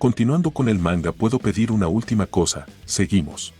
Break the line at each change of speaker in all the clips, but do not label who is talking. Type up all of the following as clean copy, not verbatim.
Continuando con el manga, puedo pedir una última cosa. Seguimos.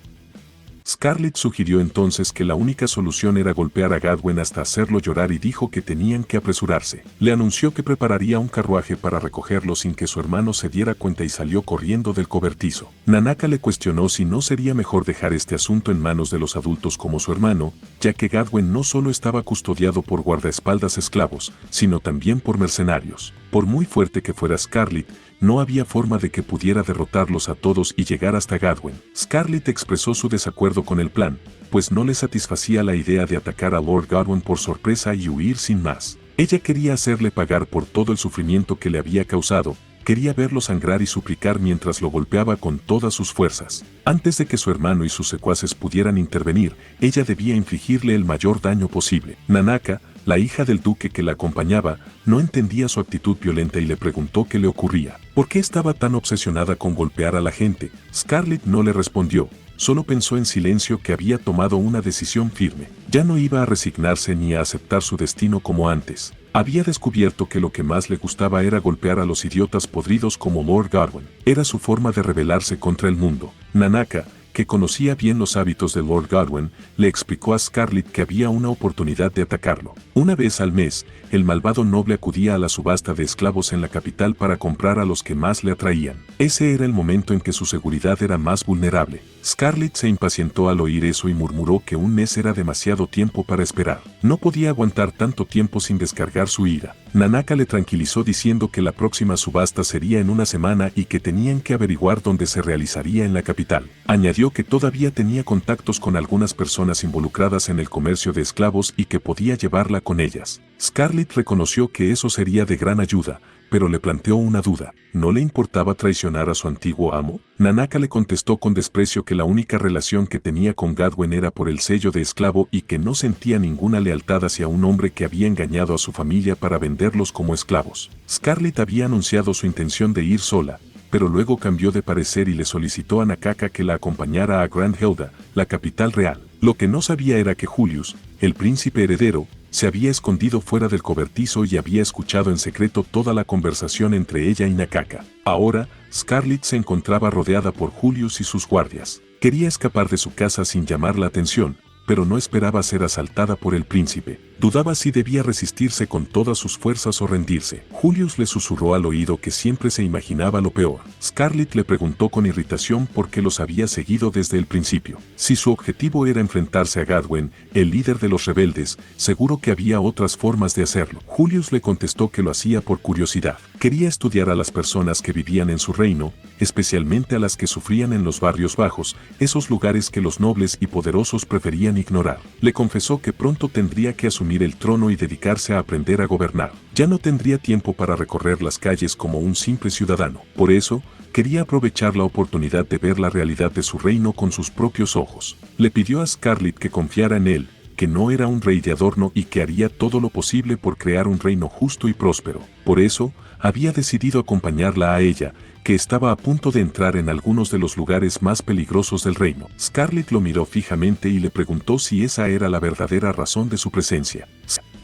Scarlett sugirió entonces que la única solución era golpear a Gadwen hasta hacerlo llorar y dijo que tenían que apresurarse. Le anunció que prepararía un carruaje para recogerlo sin que su hermano se diera cuenta y salió corriendo del cobertizo. Nanaka le cuestionó si no sería mejor dejar este asunto en manos de los adultos como su hermano, ya que Gadwen no solo estaba custodiado por guardaespaldas esclavos, sino también por mercenarios. Por muy fuerte que fuera Scarlett, no había forma de que pudiera derrotarlos a todos y llegar hasta Gadwen. Scarlett expresó su desacuerdo con el plan, pues no le satisfacía la idea de atacar a Lord Gadwen por sorpresa y huir sin más. Ella quería hacerle pagar por todo el sufrimiento que le había causado, quería verlo sangrar y suplicar mientras lo golpeaba con todas sus fuerzas. Antes de que su hermano y sus secuaces pudieran intervenir, ella debía infligirle el mayor daño posible. Nanaka, la hija del duque que la acompañaba, no entendía su actitud violenta y le preguntó qué le ocurría. ¿Por qué estaba tan obsesionada con golpear a la gente? Scarlett no le respondió, solo pensó en silencio que había tomado una decisión firme. Ya no iba a resignarse ni a aceptar su destino como antes. Había descubierto que lo que más le gustaba era golpear a los idiotas podridos como Lord Gadwen. Era su forma de rebelarse contra el mundo. Nanaka, que conocía bien los hábitos de Lord Gadwen, le explicó a Scarlett que había una oportunidad de atacarlo. Una vez al mes, el malvado noble acudía a la subasta de esclavos en la capital para comprar a los que más le atraían. Ese era el momento en que su seguridad era más vulnerable. Scarlett se impacientó al oír eso y murmuró que un mes era demasiado tiempo para esperar. No podía aguantar tanto tiempo sin descargar su ira. Nanaka le tranquilizó diciendo que la próxima subasta sería en una semana y que tenían que averiguar dónde se realizaría en la capital. Añadió que todavía tenía contactos con algunas personas involucradas en el comercio de esclavos y que podía llevarla con ellas. Scarlett reconoció que eso sería de gran ayuda, pero le planteó una duda. ¿No le importaba traicionar a su antiguo amo? Nanaka le contestó con desprecio que la única relación que tenía con Gadwen era por el sello de esclavo y que no sentía ninguna lealtad hacia un hombre que había engañado a su familia para venderlos como esclavos. Scarlett había anunciado su intención de ir sola, pero luego cambió de parecer y le solicitó a Nakaka que la acompañara a Grand Helda, la capital real. Lo que no sabía era que Julius, el príncipe heredero, se había escondido fuera del cobertizo y había escuchado en secreto toda la conversación entre ella y Nakaka. Ahora, Scarlett se encontraba rodeada por Julius y sus guardias. Quería escapar de su casa sin llamar la atención, pero no esperaba ser asaltada por el príncipe. Dudaba si debía resistirse con todas sus fuerzas o rendirse. Julius le susurró al oído que siempre se imaginaba lo peor. Scarlett le preguntó con irritación por qué los había seguido desde el principio. Si su objetivo era enfrentarse a Gadwen, el líder de los rebeldes, seguro que había otras formas de hacerlo. Julius le contestó que lo hacía por curiosidad. Quería estudiar a las personas que vivían en su reino, especialmente a las que sufrían en los barrios bajos, esos lugares que los nobles y poderosos preferían ignorar. Le confesó que pronto tendría que asumir el trono y dedicarse a aprender a gobernar. Ya no tendría tiempo para recorrer las calles como un simple ciudadano. Por eso, quería aprovechar la oportunidad de ver la realidad de su reino con sus propios ojos. Le pidió a Scarlett que confiara en él, que no era un rey de adorno y que haría todo lo posible por crear un reino justo y próspero. Por eso, había decidido acompañarla a ella, que estaba a punto de entrar en algunos de los lugares más peligrosos del reino. Scarlett lo miró fijamente y le preguntó si esa era la verdadera razón de su presencia.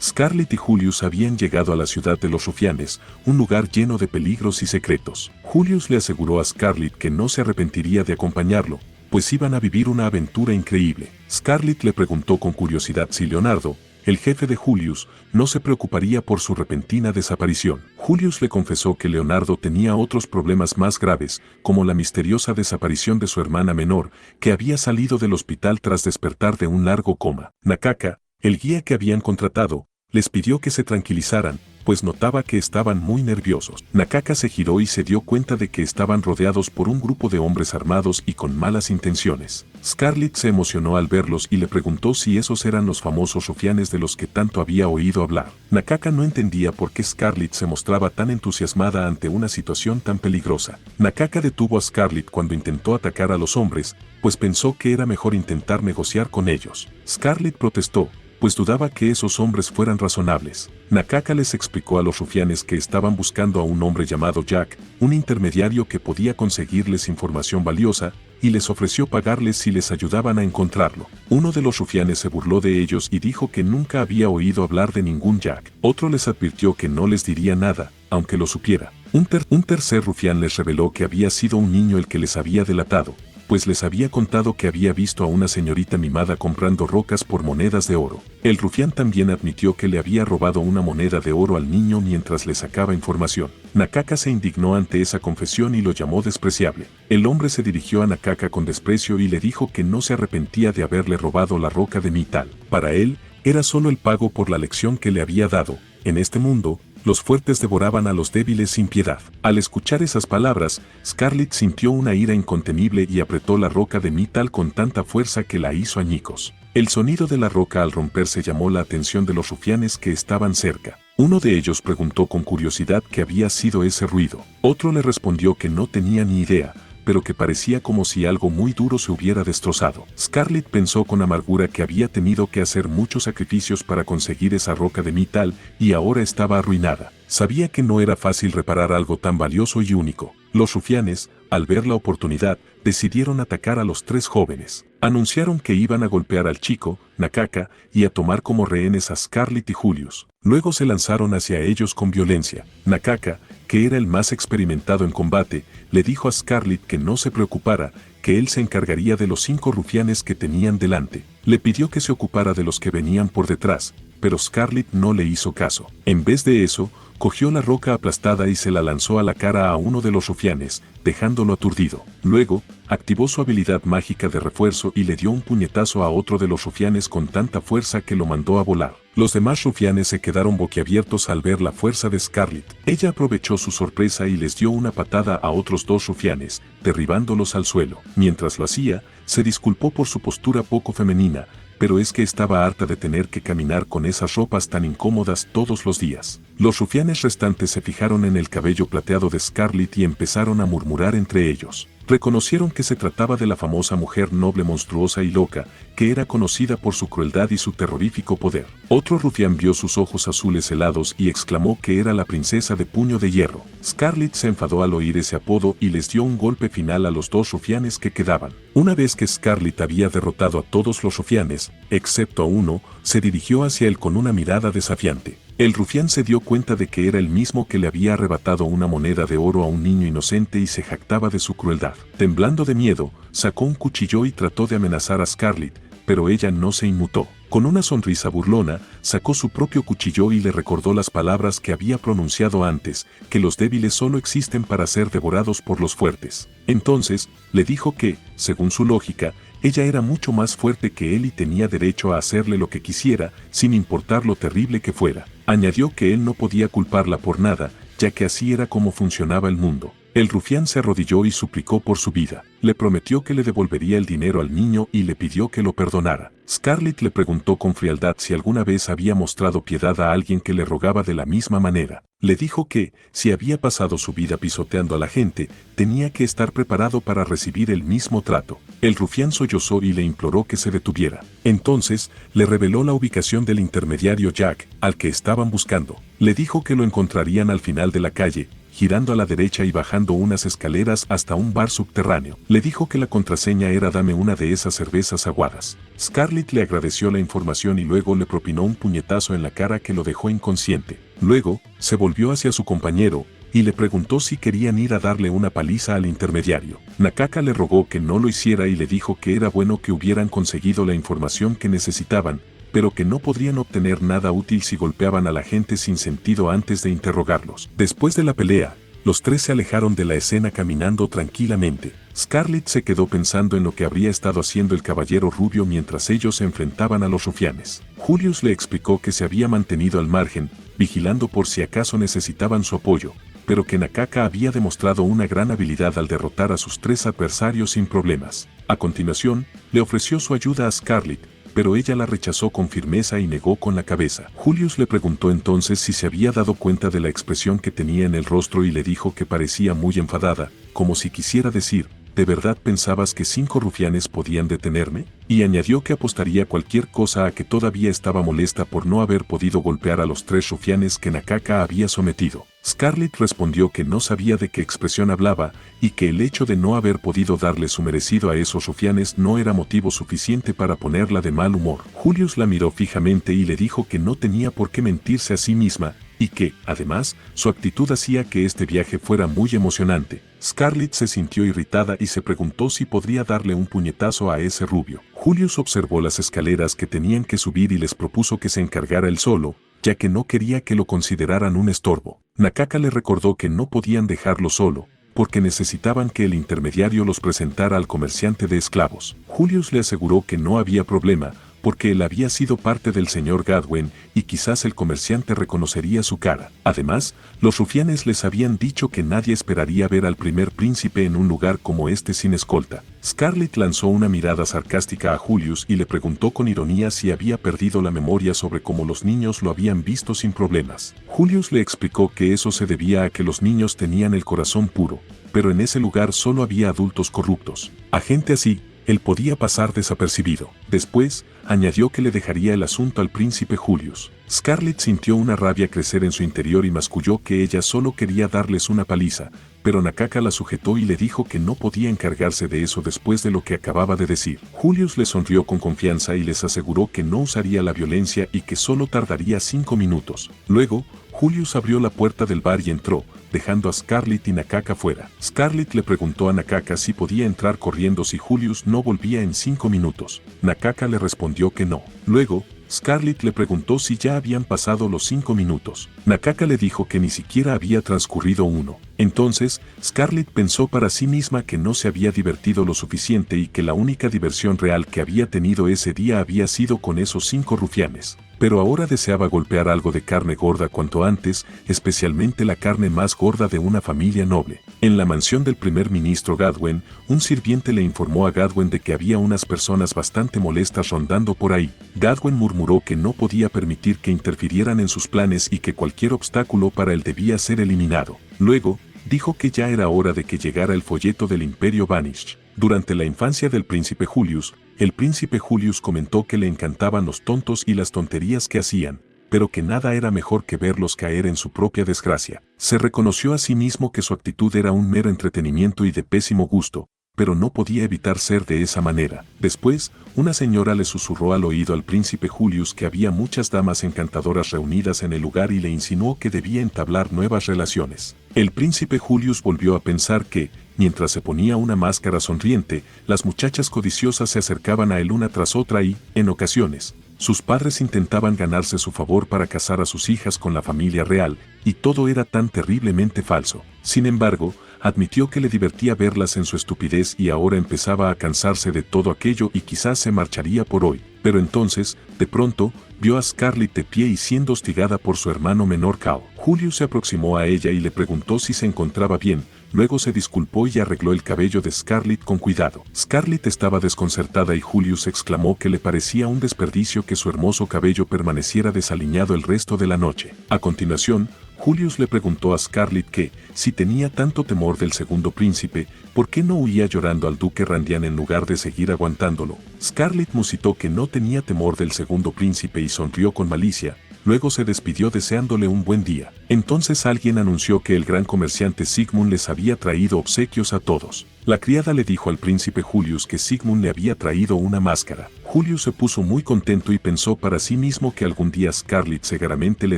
Scarlett y Julius habían llegado a la ciudad de los rufianes, un lugar lleno de peligros y secretos. Julius le aseguró a Scarlett que no se arrepentiría de acompañarlo, pues iban a vivir una aventura increíble. Scarlett le preguntó con curiosidad si Leonardo, el jefe de Julius, no se preocuparía por su repentina desaparición. Julius le confesó que Leonardo tenía otros problemas más graves, como la misteriosa desaparición de su hermana menor, que había salido del hospital tras despertar de un largo coma. Nakaka, el guía que habían contratado, les pidió que se tranquilizaran, pues notaba que estaban muy nerviosos. Nakaka se giró y se dio cuenta de que estaban rodeados por un grupo de hombres armados y con malas intenciones. Scarlett se emocionó al verlos y le preguntó si esos eran los famosos rufianes de los que tanto había oído hablar. Nakaka no entendía por qué Scarlett se mostraba tan entusiasmada ante una situación tan peligrosa. Nakaka detuvo a Scarlett cuando intentó atacar a los hombres, pues pensó que era mejor intentar negociar con ellos. Scarlett protestó, pues dudaba que esos hombres fueran razonables. Nakaka les explicó a los rufianes que estaban buscando a un hombre llamado Jack, un intermediario que podía conseguirles información valiosa, y les ofreció pagarles si les ayudaban a encontrarlo. Uno de los rufianes se burló de ellos y dijo que nunca había oído hablar de ningún Jack. Otro les advirtió que no les diría nada, aunque lo supiera. Un tercer rufián les reveló que había sido un niño el que les había delatado, pues les había contado que había visto a una señorita mimada comprando rocas por monedas de oro. El rufián también admitió que le había robado una moneda de oro al niño mientras le sacaba información. Nakaka se indignó ante esa confesión y lo llamó despreciable. El hombre se dirigió a Nakaka con desprecio y le dijo que no se arrepentía de haberle robado la roca de metal. Para él, era solo el pago por la lección que le había dado. En este mundo, los fuertes devoraban a los débiles sin piedad. Al escuchar esas palabras, Scarlett sintió una ira incontenible y apretó la roca de metal con tanta fuerza que la hizo añicos. El sonido de la roca al romperse llamó la atención de los rufianes que estaban cerca. Uno de ellos preguntó con curiosidad qué había sido ese ruido. Otro le respondió que no tenía ni idea, pero que parecía como si algo muy duro se hubiera destrozado. Scarlett pensó con amargura que había tenido que hacer muchos sacrificios para conseguir esa roca de metal y ahora estaba arruinada. Sabía que no era fácil reparar algo tan valioso y único. Los rufianes, al ver la oportunidad, decidieron atacar a los tres jóvenes. Anunciaron que iban a golpear al chico, Nakaka, y a tomar como rehenes a Scarlett y Julius. Luego se lanzaron hacia ellos con violencia. Nakaka, que era el más experimentado en combate, le dijo a Scarlett que no se preocupara, que él se encargaría de los 5 rufianes que tenían delante. Le pidió que se ocupara de los que venían por detrás, pero Scarlett no le hizo caso. En vez de eso, cogió la roca aplastada y se la lanzó a la cara a uno de los rufianes, dejándolo aturdido. Luego, activó su habilidad mágica de refuerzo y le dio un puñetazo a otro de los rufianes con tanta fuerza que lo mandó a volar. Los demás rufianes se quedaron boquiabiertos al ver la fuerza de Scarlett. Ella aprovechó su sorpresa y les dio una patada a otros 2 rufianes, derribándolos al suelo. Mientras lo hacía, se disculpó por su postura poco femenina, pero es que estaba harta de tener que caminar con esas ropas tan incómodas todos los días. Los rufianes restantes se fijaron en el cabello plateado de Scarlett y empezaron a murmurar entre ellos. Reconocieron que se trataba de la famosa mujer noble monstruosa y loca, que era conocida por su crueldad y su terrorífico poder. Otro rufián vio sus ojos azules helados y exclamó que era la princesa de puño de hierro. Scarlett se enfadó al oír ese apodo y les dio un golpe final a los 2 rufianes que quedaban. Una vez que Scarlett había derrotado a todos los rufianes, excepto a uno, se dirigió hacia él con una mirada desafiante. El rufián se dio cuenta de que era el mismo que le había arrebatado una moneda de oro a un niño inocente y se jactaba de su crueldad. Temblando de miedo, sacó un cuchillo y trató de amenazar a Scarlett, pero ella no se inmutó. Con una sonrisa burlona, sacó su propio cuchillo y le recordó las palabras que había pronunciado antes, que los débiles solo existen para ser devorados por los fuertes. Entonces, le dijo que, según su lógica, ella era mucho más fuerte que él y tenía derecho a hacerle lo que quisiera, sin importar lo terrible que fuera. Añadió que él no podía culparla por nada, ya que así era como funcionaba el mundo. El rufián se arrodilló y suplicó por su vida. Le prometió que le devolvería el dinero al niño y le pidió que lo perdonara. Scarlett le preguntó con frialdad si alguna vez había mostrado piedad a alguien que le rogaba de la misma manera. Le dijo que, si había pasado su vida pisoteando a la gente, tenía que estar preparado para recibir el mismo trato. El rufián sollozó y le imploró que se detuviera. Entonces, le reveló la ubicación del intermediario Jack, al que estaban buscando. Le dijo que lo encontrarían al final de la calle, girando a la derecha y bajando unas escaleras hasta un bar subterráneo. Le dijo que la contraseña era dame una de esas cervezas aguadas. Scarlett le agradeció la información y luego le propinó un puñetazo en la cara que lo dejó inconsciente. Luego, se volvió hacia su compañero y le preguntó si querían ir a darle una paliza al intermediario. Nakaka le rogó que no lo hiciera y le dijo que era bueno que hubieran conseguido la información que necesitaban, pero que no podrían obtener nada útil si golpeaban a la gente sin sentido antes de interrogarlos. Después de la pelea, los 3 se alejaron de la escena caminando tranquilamente. Scarlett se quedó pensando en lo que habría estado haciendo el caballero rubio mientras ellos se enfrentaban a los rufianes. Julius le explicó que se había mantenido al margen, vigilando por si acaso necesitaban su apoyo, pero que Nakaka había demostrado una gran habilidad al derrotar a sus 3 adversarios sin problemas. A continuación, le ofreció su ayuda a Scarlett, pero ella la rechazó con firmeza y negó con la cabeza. Julius le preguntó entonces si se había dado cuenta de la expresión que tenía en el rostro y le dijo que parecía muy enfadada, como si quisiera decir, ¿de verdad pensabas que 5 rufianes podían detenerme? Y añadió que apostaría cualquier cosa a que todavía estaba molesta por no haber podido golpear a los 3 rufianes que Nakaka había sometido. Scarlett respondió que no sabía de qué expresión hablaba y que el hecho de no haber podido darle su merecido a esos rufianes no era motivo suficiente para ponerla de mal humor. Julius la miró fijamente y le dijo que no tenía por qué mentirse a sí misma y que, además, su actitud hacía que este viaje fuera muy emocionante. Scarlett se sintió irritada y se preguntó si podría darle un puñetazo a ese rubio. Julius observó las escaleras que tenían que subir y les propuso que se encargara él solo, ya que no quería que lo consideraran un estorbo. Nakaka le recordó que no podían dejarlo solo, porque necesitaban que el intermediario los presentara al comerciante de esclavos. Julius le aseguró que no había problema, porque él había sido parte del señor Gadwin y quizás el comerciante reconocería su cara. Además, los rufianes les habían dicho que nadie esperaría ver al primer príncipe en un lugar como este sin escolta. Scarlett lanzó una mirada sarcástica a Julius y le preguntó con ironía si había perdido la memoria sobre cómo los niños lo habían visto sin problemas. Julius le explicó que eso se debía a que los niños tenían el corazón puro, pero en ese lugar solo había adultos corruptos. A gente así, él podía pasar desapercibido. Después, añadió que le dejaría el asunto al príncipe Julius. Scarlett sintió una rabia crecer en su interior y masculló que ella solo quería darles una paliza, pero Nakaka la sujetó y le dijo que no podía encargarse de eso después de lo que acababa de decir. Julius le sonrió con confianza y les aseguró que no usaría la violencia y que solo tardaría 5 minutos. Luego, Julius abrió la puerta del bar y entró, dejando a Scarlett y Nakaka fuera. Scarlett le preguntó a Nakaka si podía entrar corriendo si Julius no volvía en 5 minutos. Nakaka le respondió que no. Luego, Scarlett le preguntó si ya habían pasado los 5 minutos. Nakaka le dijo que ni siquiera había transcurrido uno. Entonces, Scarlett pensó para sí misma que no se había divertido lo suficiente y que la única diversión real que había tenido ese día había sido con esos 5 rufianes. Pero ahora deseaba golpear algo de carne gorda cuanto antes, especialmente la carne más gorda de una familia noble. En la mansión del primer ministro Gadwin, un sirviente le informó a Gadwin de que había unas personas bastante molestas rondando por ahí. Gadwin murmuró que no podía permitir que interfirieran en sus planes y que cualquier obstáculo para él debía ser eliminado. Luego, dijo que ya era hora de que llegara el folleto del Imperio Vanish. Durante la infancia del príncipe Julius, el príncipe Julius comentó que le encantaban los tontos y las tonterías que hacían, pero que nada era mejor que verlos caer en su propia desgracia. Se reconoció a sí mismo que su actitud era un mero entretenimiento y de pésimo gusto, pero no podía evitar ser de esa manera. Después, una señora le susurró al oído al príncipe Julius que había muchas damas encantadoras reunidas en el lugar y le insinuó que debía entablar nuevas relaciones. El príncipe Julius volvió a pensar que, mientras se ponía una máscara sonriente, las muchachas codiciosas se acercaban a él una tras otra y, en ocasiones, sus padres intentaban ganarse su favor para casar a sus hijas con la familia real, y todo era tan terriblemente falso. Sin embargo, admitió que le divertía verlas en su estupidez y ahora empezaba a cansarse de todo aquello y quizás se marcharía por hoy. Pero entonces, de pronto, vio a Scarlett de pie y siendo hostigada por su hermano menor Cal. Julius se aproximó a ella y le preguntó si se encontraba bien, luego se disculpó y arregló el cabello de Scarlett con cuidado. Scarlett estaba desconcertada y Julius exclamó que le parecía un desperdicio que su hermoso cabello permaneciera desaliñado el resto de la noche. A continuación, Julius le preguntó a Scarlett que, si tenía tanto temor del segundo príncipe, ¿por qué no huía llorando al duque Randian en lugar de seguir aguantándolo? Scarlett musitó que no tenía temor del segundo príncipe y sonrió con malicia, luego se despidió deseándole un buen día. Entonces alguien anunció que el gran comerciante Sigmund les había traído obsequios a todos. La criada le dijo al príncipe Julius que Sigmund le había traído una máscara. Julius se puso muy contento y pensó para sí mismo que algún día Scarlett seguramente le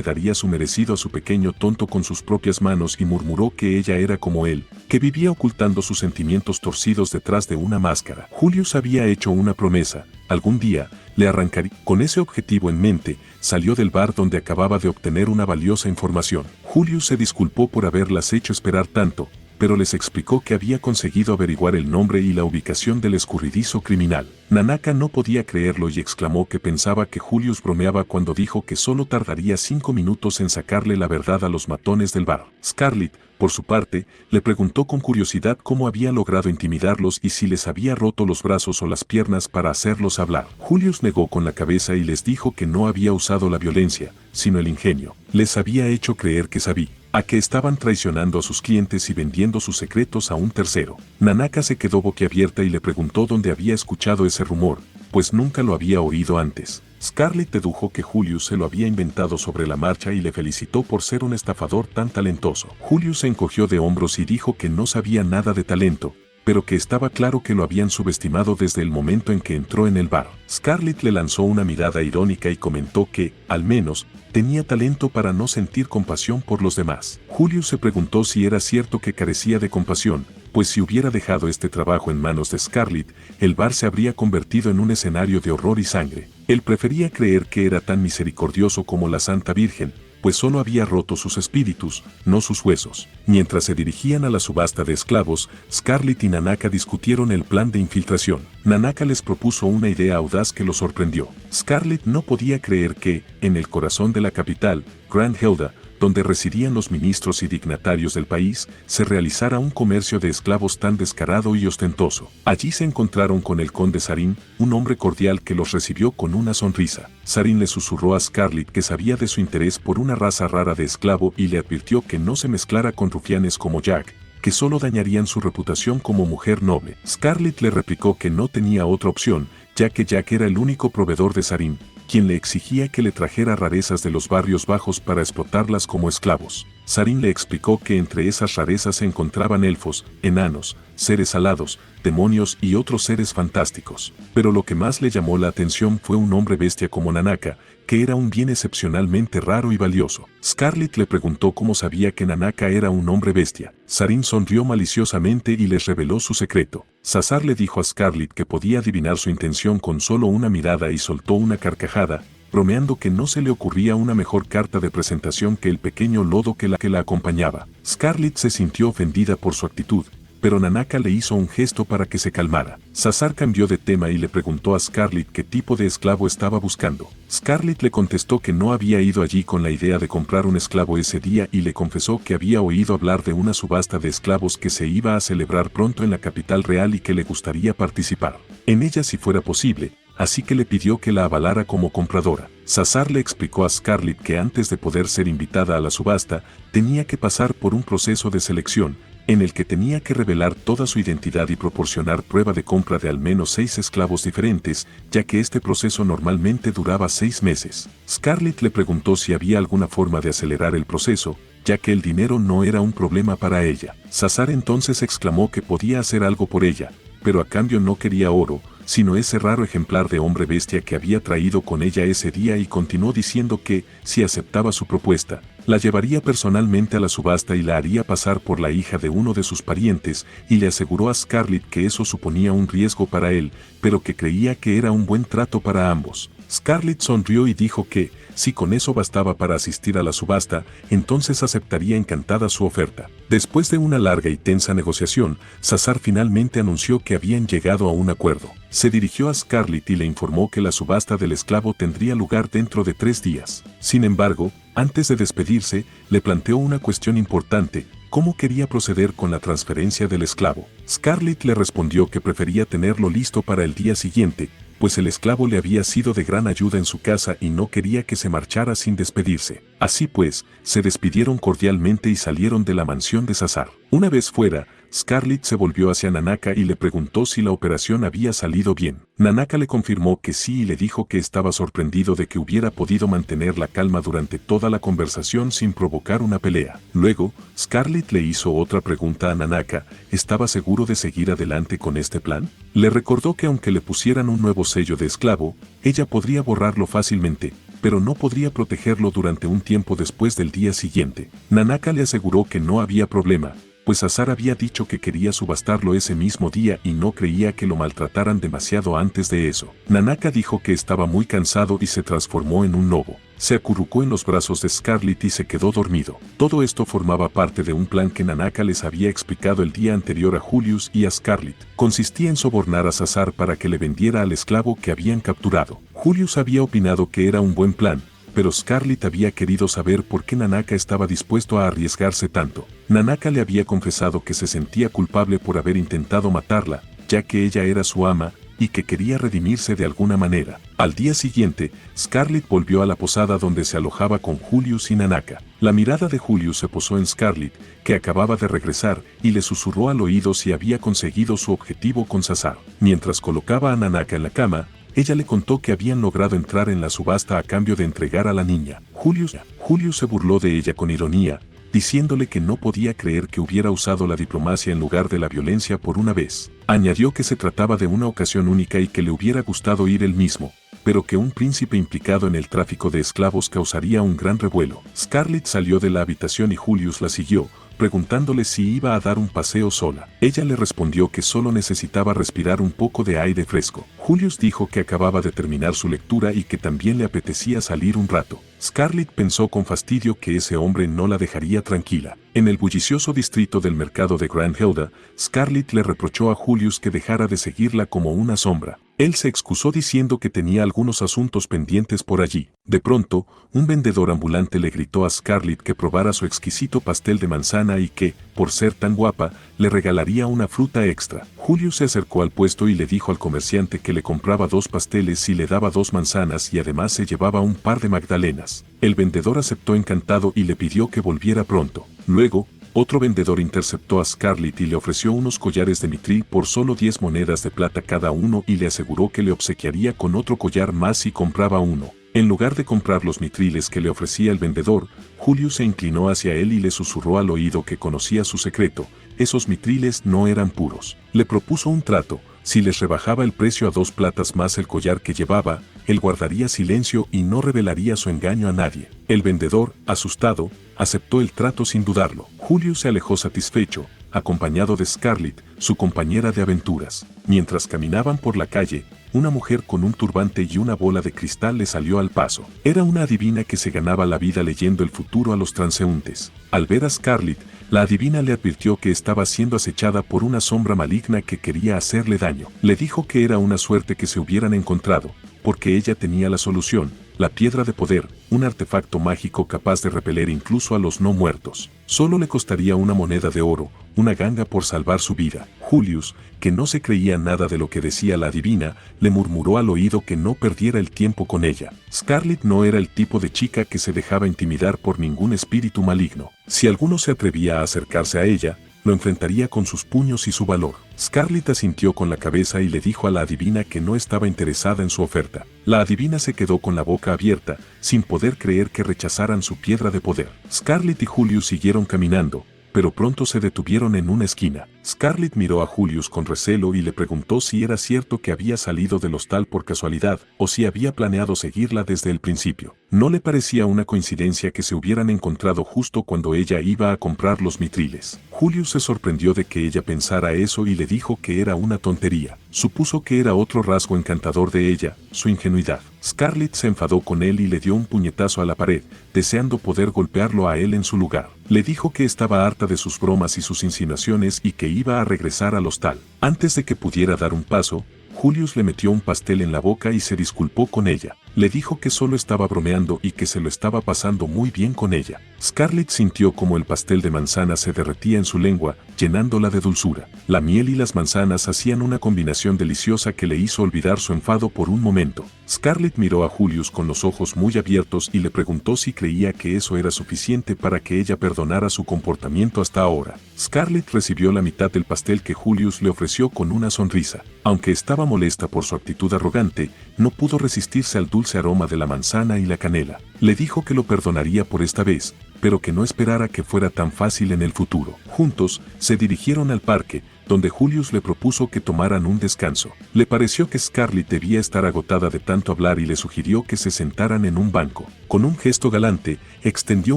daría su merecido a su pequeño tonto con sus propias manos y murmuró que ella era como él, que vivía ocultando sus sentimientos torcidos detrás de una máscara. Julius había hecho una promesa, algún día, le arrancaría. Con ese objetivo en mente, salió del bar donde acababa de obtener una valiosa información. Julius se disculpó por haberlas hecho esperar tanto, pero les explicó que había conseguido averiguar el nombre y la ubicación del escurridizo criminal. Nanaka no podía creerlo y exclamó que pensaba que Julius bromeaba cuando dijo que solo tardaría 5 minutos en sacarle la verdad a los matones del bar. Scarlett, por su parte, le preguntó con curiosidad cómo había logrado intimidarlos y si les había roto los brazos o las piernas para hacerlos hablar. Julius negó con la cabeza y les dijo que no había usado la violencia, sino el ingenio. Les había hecho creer que sabía a que estaban traicionando a sus clientes y vendiendo sus secretos a un tercero. Nanaka se quedó boquiabierta y le preguntó dónde había escuchado ese rumor, pues nunca lo había oído antes. Scarlett dedujo que Julius se lo había inventado sobre la marcha y le felicitó por ser un estafador tan talentoso. Julius se encogió de hombros y dijo que no sabía nada de talento, pero que estaba claro que lo habían subestimado desde el momento en que entró en el bar. Scarlett le lanzó una mirada irónica y comentó que, al menos, tenía talento para no sentir compasión por los demás. Julius se preguntó si era cierto que carecía de compasión, pues si hubiera dejado este trabajo en manos de Scarlett, el bar se habría convertido en un escenario de horror y sangre. Él prefería creer que era tan misericordioso como la Santa Virgen, pues solo había roto sus espíritus, no sus huesos. Mientras se dirigían a la subasta de esclavos, Scarlett y Nanaka discutieron el plan de infiltración. Nanaka les propuso una idea audaz que lo sorprendió. Scarlett no podía creer que, en el corazón de la capital, Grand Hilda, donde residían los ministros y dignatarios del país, se realizara un comercio de esclavos tan descarado y ostentoso. Allí se encontraron con el conde Sarin, un hombre cordial que los recibió con una sonrisa. Sarin le susurró a Scarlett que sabía de su interés por una raza rara de esclavo y le advirtió que no se mezclara con rufianes como Jack, que solo dañarían su reputación como mujer noble. Scarlett le replicó que no tenía otra opción, ya que Jack era el único proveedor de Sarin, quien le exigía que le trajera rarezas de los barrios bajos para explotarlas como esclavos. Sarin le explicó que entre esas rarezas se encontraban elfos, enanos, seres alados, demonios y otros seres fantásticos. Pero lo que más le llamó la atención fue un hombre bestia como Nanaka, que era un bien excepcionalmente raro y valioso. Scarlett le preguntó cómo sabía que Nanaka era un hombre bestia. Sarin sonrió maliciosamente y les reveló su secreto. Sazar le dijo a Scarlett que podía adivinar su intención con solo una mirada y soltó una carcajada, bromeando que no se le ocurría una mejor carta de presentación que el pequeño lodo que la acompañaba. Scarlett se sintió ofendida por su actitud, pero Nanaka le hizo un gesto para que se calmara. Sazar cambió de tema y le preguntó a Scarlett qué tipo de esclavo estaba buscando. Scarlett le contestó que no había ido allí con la idea de comprar un esclavo ese día y le confesó que había oído hablar de una subasta de esclavos que se iba a celebrar pronto en la capital real y que le gustaría participar en ella si fuera posible, así que le pidió que la avalara como compradora. Sazar le explicó a Scarlett que antes de poder ser invitada a la subasta, tenía que pasar por un proceso de selección, en el que tenía que revelar toda su identidad y proporcionar prueba de compra de al menos 6 esclavos diferentes, ya que este proceso normalmente duraba 6 meses. Scarlett le preguntó si había alguna forma de acelerar el proceso, ya que el dinero no era un problema para ella. Sazar entonces exclamó que podía hacer algo por ella, pero a cambio no quería oro, sino ese raro ejemplar de hombre bestia que había traído con ella ese día, y continuó diciendo que, si aceptaba su propuesta, la llevaría personalmente a la subasta y la haría pasar por la hija de uno de sus parientes, y le aseguró a Scarlett que eso suponía un riesgo para él, pero que creía que era un buen trato para ambos. Scarlett sonrió y dijo que, si con eso bastaba para asistir a la subasta, entonces aceptaría encantada su oferta. Después de una larga y tensa negociación, Sazar finalmente anunció que habían llegado a un acuerdo. Se dirigió a Scarlett y le informó que la subasta del esclavo tendría lugar dentro de 3 días. Sin embargo, antes de despedirse, le planteó una cuestión importante: ¿cómo quería proceder con la transferencia del esclavo? Scarlett le respondió que prefería tenerlo listo para el día siguiente, pues el esclavo le había sido de gran ayuda en su casa y no quería que se marchara sin despedirse. Así pues, se despidieron cordialmente y salieron de la mansión de Sazar. Una vez fuera, Scarlett se volvió hacia Nanaka y le preguntó si la operación había salido bien. Nanaka le confirmó que sí y le dijo que estaba sorprendido de que hubiera podido mantener la calma durante toda la conversación sin provocar una pelea. Luego, Scarlett le hizo otra pregunta a Nanaka: ¿estaba seguro de seguir adelante con este plan? Le recordó que aunque le pusieran un nuevo sello de esclavo, ella podría borrarlo fácilmente, pero no podría protegerlo durante un tiempo después del día siguiente. Nanaka le aseguró que no había problema, pues Sazar había dicho que quería subastarlo ese mismo día y no creía que lo maltrataran demasiado antes de eso. Nanaka dijo que estaba muy cansado y se transformó en un lobo. Se acurrucó en los brazos de Scarlett y se quedó dormido. Todo esto formaba parte de un plan que Nanaka les había explicado el día anterior a Julius y a Scarlett. Consistía en sobornar a Sazar para que le vendiera al esclavo que habían capturado. Julius había opinado que era un buen plan, pero Scarlett había querido saber por qué Nanaka estaba dispuesto a arriesgarse tanto. Nanaka le había confesado que se sentía culpable por haber intentado matarla, ya que ella era su ama, y que quería redimirse de alguna manera. Al día siguiente, Scarlett volvió a la posada donde se alojaba con Julius y Nanaka. La mirada de Julius se posó en Scarlett, que acababa de regresar, y le susurró al oído si había conseguido su objetivo con Sazar. Mientras colocaba a Nanaka en la cama, ella le contó que habían logrado entrar en la subasta a cambio de entregar a la niña. Julius se burló de ella con ironía, diciéndole que no podía creer que hubiera usado la diplomacia en lugar de la violencia por una vez. Añadió que se trataba de una ocasión única y que le hubiera gustado ir él mismo, pero que un príncipe implicado en el tráfico de esclavos causaría un gran revuelo. Scarlett salió de la habitación y Julius la siguió, preguntándole si iba a dar un paseo sola. Ella le respondió que solo necesitaba respirar un poco de aire fresco. Julius dijo que acababa de terminar su lectura y que también le apetecía salir un rato. Scarlett pensó con fastidio que ese hombre no la dejaría tranquila. En el bullicioso distrito del mercado de Grand Hilda, Scarlett le reprochó a Julius que dejara de seguirla como una sombra. Él se excusó diciendo que tenía algunos asuntos pendientes por allí. De pronto, un vendedor ambulante le gritó a Scarlett que probara su exquisito pastel de manzana y que, por ser tan guapa, le regalaría una fruta extra. Julius se acercó al puesto y le dijo al comerciante que le compraba 2 pasteles y le daba 2 manzanas y además se llevaba un par de magdalenas. El vendedor aceptó encantado y le pidió que volviera pronto. Luego, otro vendedor interceptó a Scarlett y le ofreció unos collares de mitril por solo 10 monedas de plata cada uno y le aseguró que le obsequiaría con otro collar más si compraba uno. En lugar de comprar los mitriles que le ofrecía el vendedor, Julius se inclinó hacia él y le susurró al oído que conocía su secreto: esos mitriles no eran puros. Le propuso un trato: si les rebajaba el precio a 2 platas más el collar que llevaba, él guardaría silencio y no revelaría su engaño a nadie. El vendedor, asustado, aceptó el trato sin dudarlo. Julius se alejó satisfecho, acompañado de Scarlett, su compañera de aventuras. Mientras caminaban por la calle, una mujer con un turbante y una bola de cristal le salió al paso. Era una adivina que se ganaba la vida leyendo el futuro a los transeúntes. Al ver a Scarlett, la adivina le advirtió que estaba siendo acechada por una sombra maligna que quería hacerle daño. Le dijo que era una suerte que se hubieran encontrado, porque ella tenía la solución: la piedra de poder, un artefacto mágico capaz de repeler incluso a los no muertos. Solo le costaría una moneda de oro, una ganga por salvar su vida. Julius, que no se creía nada de lo que decía la adivina, le murmuró al oído que no perdiera el tiempo con ella. Scarlett no era el tipo de chica que se dejaba intimidar por ningún espíritu maligno. Si alguno se atrevía a acercarse a ella, lo enfrentaría con sus puños y su valor. Scarlett asintió con la cabeza y le dijo a la adivina que no estaba interesada en su oferta. La adivina se quedó con la boca abierta, sin poder creer que rechazaran su piedra de poder. Scarlett y Julius siguieron caminando, pero pronto se detuvieron en una esquina. Scarlett miró a Julius con recelo y le preguntó si era cierto que había salido del hostal por casualidad o si había planeado seguirla desde el principio. No le parecía una coincidencia que se hubieran encontrado justo cuando ella iba a comprar los mitriles. Julius se sorprendió de que ella pensara eso y le dijo que era una tontería. Supuso que era otro rasgo encantador de ella, su ingenuidad. Scarlett se enfadó con él y le dio un puñetazo a la pared, deseando poder golpearlo a él en su lugar. Le dijo que estaba harta de sus bromas y sus insinuaciones y que iba a regresar al hostal. Antes de que pudiera dar un paso, Julius le metió un pastel en la boca y se disculpó con ella. Le dijo que solo estaba bromeando y que se lo estaba pasando muy bien con ella. Scarlett sintió como el pastel de manzana se derretía en su lengua, llenándola de dulzura. La miel y las manzanas hacían una combinación deliciosa que le hizo olvidar su enfado por un momento. Scarlett miró a Julius con los ojos muy abiertos y le preguntó si creía que eso era suficiente para que ella perdonara su comportamiento hasta ahora. Scarlett recibió la mitad del pastel que Julius le ofreció con una sonrisa. Aunque estaba molesta por su actitud arrogante, no pudo resistirse al dulce aroma de la manzana y la canela. Le dijo que lo perdonaría por esta vez, pero que no esperara que fuera tan fácil en el futuro. Juntos, se dirigieron al parque, donde Julius le propuso que tomaran un descanso. Le pareció que Scarlett debía estar agotada de tanto hablar y le sugirió que se sentaran en un banco. Con un gesto galante, extendió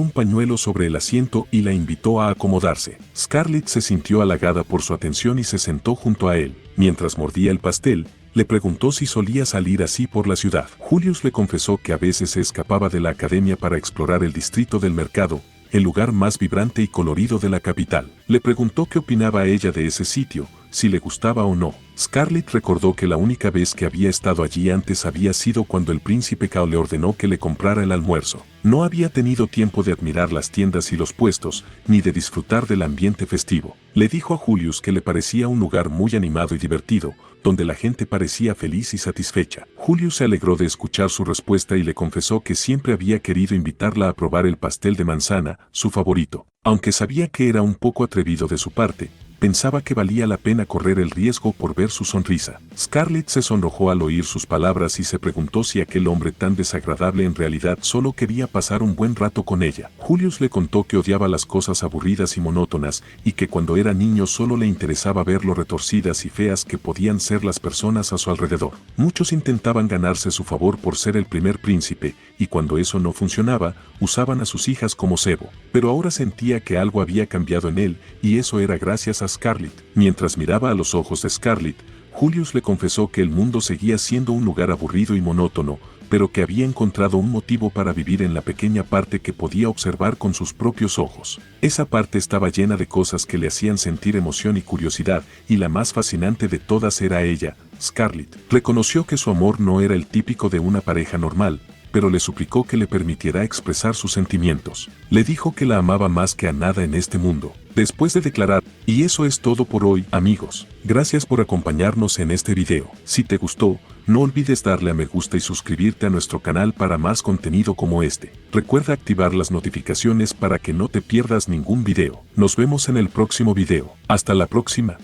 un pañuelo sobre el asiento y la invitó a acomodarse. Scarlett se sintió halagada por su atención y se sentó junto a él. Mientras mordía el pastel, le preguntó si solía salir así por la ciudad. Julius le confesó que a veces se escapaba de la academia para explorar el distrito del mercado, el lugar más vibrante y colorido de la capital. Le preguntó qué opinaba ella de ese sitio, si le gustaba o no. Scarlett recordó que la única vez que había estado allí antes había sido cuando el príncipe Cao le ordenó que le comprara el almuerzo. No había tenido tiempo de admirar las tiendas y los puestos, ni de disfrutar del ambiente festivo. Le dijo a Julius que le parecía un lugar muy animado y divertido, donde la gente parecía feliz y satisfecha. Julius se alegró de escuchar su respuesta y le confesó que siempre había querido invitarla a probar el pastel de manzana, su favorito. Aunque sabía que era un poco atrevido de su parte, pensaba que valía la pena correr el riesgo por ver su sonrisa. Scarlett se sonrojó al oír sus palabras y se preguntó si aquel hombre tan desagradable en realidad solo quería pasar un buen rato con ella. Julius le contó que odiaba las cosas aburridas y monótonas y que cuando era niño solo le interesaba ver lo retorcidas y feas que podían ser las personas a su alrededor. Muchos intentaban ganarse su favor por ser el primer príncipe, y cuando eso no funcionaba, usaban a sus hijas como cebo. Pero ahora sentía que algo había cambiado en él, y eso era gracias a Scarlett. Mientras miraba a los ojos de Scarlett, Julius le confesó que el mundo seguía siendo un lugar aburrido y monótono, pero que había encontrado un motivo para vivir en la pequeña parte que podía observar con sus propios ojos. Esa parte estaba llena de cosas que le hacían sentir emoción y curiosidad, y la más fascinante de todas era ella, Scarlett. Reconoció que su amor no era el típico de una pareja normal, pero le suplicó que le permitiera expresar sus sentimientos. Le dijo que la amaba más que a nada en este mundo. Después de declarar, y eso es todo por hoy, amigos. Gracias por acompañarnos en este video. Si te gustó, no olvides darle a me gusta y suscribirte a nuestro canal para más contenido como este. Recuerda activar las notificaciones para que no te pierdas ningún video. Nos vemos en el próximo video. Hasta la próxima.